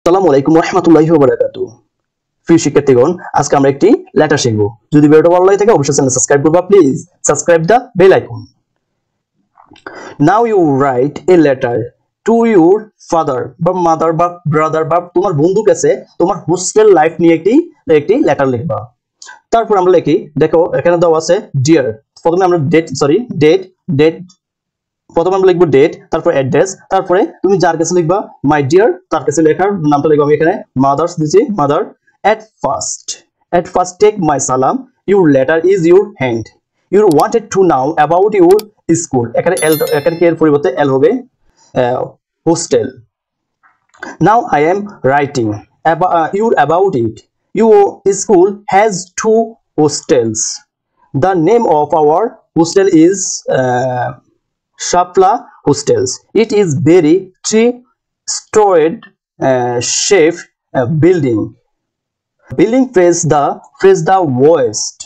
আসসালামু আলাইকুম ওয়া রাহমাতুল্লাহি ওয়া বারাকাতুহু। প্রিয় শিক্ষার্থীগণ, আজকে আমরা একটি লেটার শিখব। যদি ভিডিওটা ভালো লাগে থাকে অবশ্যই চ্যানেল সাবস্ক্রাইব করবা। Please subscribe the bell icon. Now you write a letter to your father বা মাদার বা ব্রাদার বা তোমার বন্ধুর কাছে তোমার হোস্টেল লাইফ নিয়ে একটি লেটার লিখবা। তারপর আমরা লিখি, দেখো এখানে দেওয়া আছে ডিয়ার। প্রথমে আমরা ডেট প্রথমে আমরা লিখবো ডেট, তারপর অ্যাড্রেস, তারপরে তুমি যার কাছে লিখবা মাই ডিয়ার, তার কাছে লেখার নামটা লিখবো। আমি এখানে মাদার্স দিছি, mother. At first take my সালাম, your letter is your hand, you wanted to know about your school. এখানে কে এর পরিবর্তে এল হবে, hostel. Now I am writing about it. Your school has 2 hostels. The name of our hostel is Shapla Hostels. It is very three-storied shape building. Building face the west.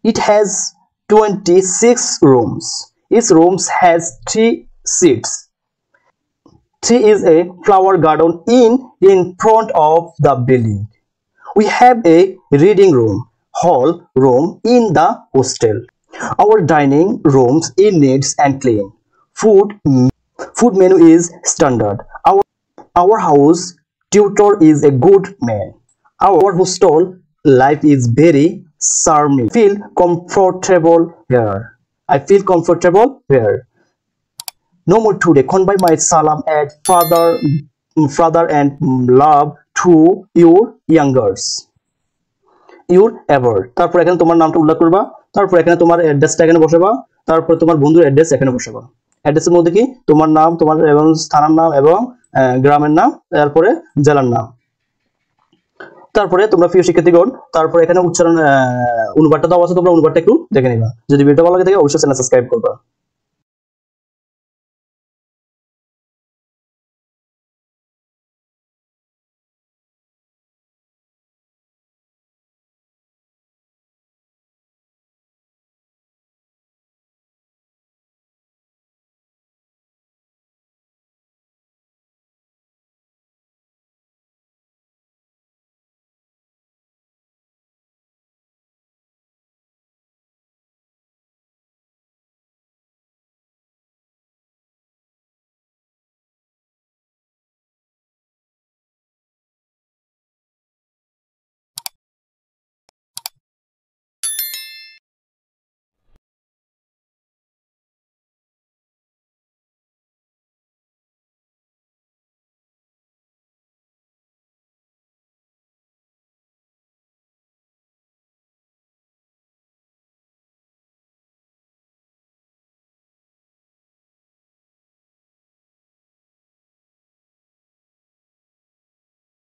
It has 26 rooms. Each room has 3 seats. 3 is a flower garden in front of the building. We have a reading hall room in the hostel. Our dining rooms is neat and clean. Food menu is standard. Our house tutor is a good man. Our hostel life is very charming. I feel comfortable here. No more today. Convey my salam at father and love to your youngers. Your ever. তারপর এখানে তোমার নামটা উল্লেখ করবা, তারপর এখানে তোমার অ্যাড্রেসটা এখানে বসাবা, তারপর তোমার বন্ধুর অ্যাড্রেস এখানে বসাবা। অ্যাড্রেসের মধ্যে কি তোমার নাম, তোমার এবং স্থানের নাম এবং গ্রামের নাম, তারপরে জেলার নাম। তারপরে তোমরা প্রিয় শিক্ষার্থীগণ, তারপর এখানে উচ্চারণ অনুবাদটা দেওয়া আছে, তোমরা অনুবাদটা একটু দেখে নিবা। যদি ভিডিওটা ভালো লাগে থাকে অবশ্যই চ্যানেল সাবস্ক্রাইব করবা।